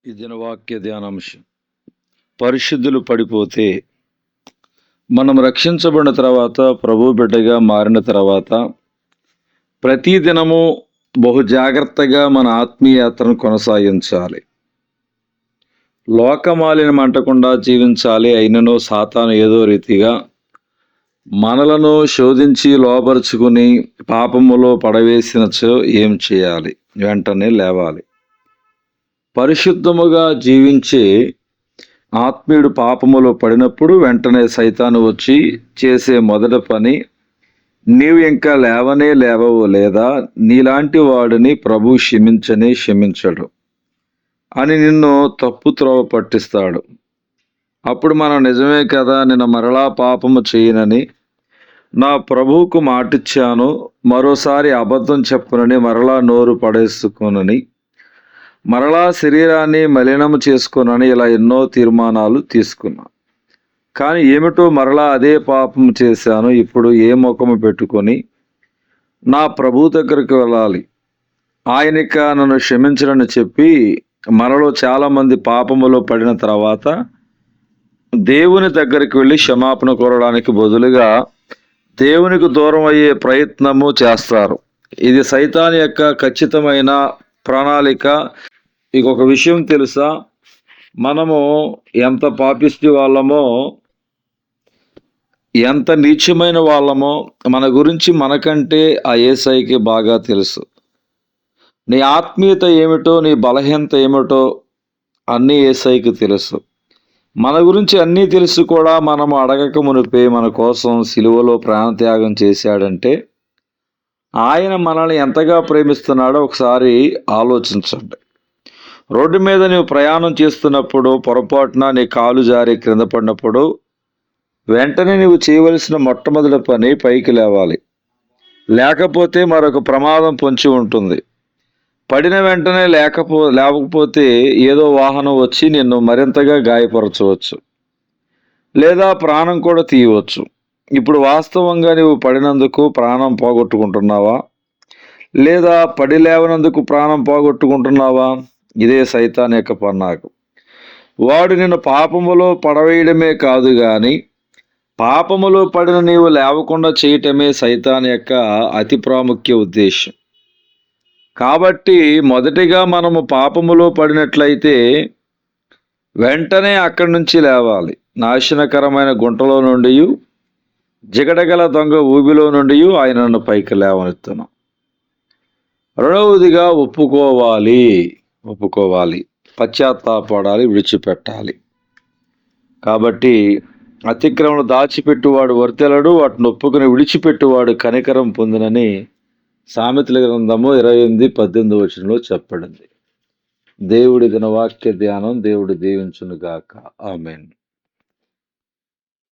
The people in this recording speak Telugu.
ఈ దినవాక్య ధ్యానాంశం. పరిశుద్ధులు పడిపోతే, మనం రక్షించబడిన తర్వాత, ప్రభు బిడ్డగా మారిన తర్వాత ప్రతి దినము బహు జాగ్రత్తగా మన ఆత్మీయతను కొనసాగించాలి. లోకమాలిన్యం అంటకుండా జీవించాలి. అయినను సాతాను ఏదో రీతిగా మనలను శోధించి లోపరుచుకుని పాపములో పడవేసినచో ఏం చేయాలి? వెంటనే లేవాలి. పరిశుద్ధముగా జీవించే ఆత్మీయుడు పాపములో పడినప్పుడు వెంటనే సైతాను వచ్చి చేసే మొదటి పని, నీవు ఇంకా లేవవు, లేదా నీలాంటి వాడిని ప్రభు క్షమించడు అని నిన్ను తప్పు త్రోవ పట్టిస్తాడు. అప్పుడు మనం నిజమే కదా, నేను మరలా పాపము చేయనని నా ప్రభువుకు మాటిచ్చాను, మరోసారి అబద్ధం చెప్పనని మరలా నోరు పడేసుకోనని, మరలా శరీరాన్ని మలినము చేసుకోనని ఇలా ఎన్నో తీర్మానాలు తీసుకున్నా. కానీ ఏమిటో మరలా అదే పాపం చేశాను. ఇప్పుడు ఏ ముఖము పెట్టుకొని నా ప్రభు దగ్గరికి వెళ్ళాలి, ఆయనక నన్ను క్షమించడని చెప్పి మనలో చాలామంది పాపములో పడిన తర్వాత దేవుని దగ్గరికి వెళ్ళి క్షమాపణ కోరడానికి బదులుగా దేవునికి దూరం అయ్యే ప్రయత్నము చేస్తారు. ఇది సైతాన్ యొక్క ఖచ్చితమైన ప్రణాళిక. ఇంకొక విషయం తెలుసా, మనము ఎంత పాపిష్టి వాళ్ళమో, ఎంత నీచమైన వాళ్ళమో మన గురించి మనకంటే ఆ యేసయ్యకి బాగా తెలుసు. నీ ఆత్మీయత ఏమిటో, నీ బలహీనత ఏమిటో అన్నీ యేసయ్యకి తెలుసు. మన గురించి అన్నీ తెలుసు కూడా మనము అడగక మునిపే మన కోసం సిలువలో ప్రాణత్యాగం చేశాడంటే ఆయన మనల్ని ఎంతగా ప్రేమిస్తున్నాడో ఒకసారి ఆలోచించండి. రోడ్డు మీద నీవు ప్రయాణం చేస్తున్నప్పుడు పొరపాటున నీ కాలు జారి క్రింద పడినప్పుడు వెంటనే నీవు చేయవలసిన మొట్టమొదటి పని పైకి లేవాలి. లేకపోతే మరొక ప్రమాదం పొంచి ఉంటుంది. పడిన వెంటనే లేకపోతే ఏదో వాహనం వచ్చి నిన్ను మరింతగా గాయపరచవచ్చు, లేదా ప్రాణం కూడా తీయవచ్చు. ఇప్పుడు వాస్తవంగా నీవు పడినందుకు ప్రాణం పోగొట్టుకుంటున్నావా, లేదా పడి లేవనందుకు ప్రాణం పోగొట్టుకుంటున్నావా? ఇదే సైతాన్ యొక్క పన్నాగం. వాడు నిన్ను పాపములో పడవేయడమే కాదు గాని పాపములో పడిన నీవు లేవకుండా చేయటమే సైతాన్ యొక్క అతి ప్రాముఖ్య ఉద్దేశం. కాబట్టి మొదటిగా మనము పాపములో పడినట్లయితే వెంటనే అక్కడి నుంచి లేవాలి. నాశనకరమైన గుంటలో నుండి, జిగటగల దొంగ ఊబిలో నుండి ఆయనను పైకి లేవనెత్తును. రెండవదిగా ఒప్పుకోవాలి, పశ్చాత్తాపడాలి, విడిచిపెట్టాలి. కాబట్టి అతిక్రమణ దాచిపెట్టువాడు వర్తెలడు, వాటిని ఒప్పుకుని విడిచిపెట్టువాడు కనికరం పొందునని సామెతల గ్రంథము 28:18 చెప్పబడింది. దేవుడి దినవాక్య ధ్యానం దేవుడు దీవించునుగాక. ఆమేన్.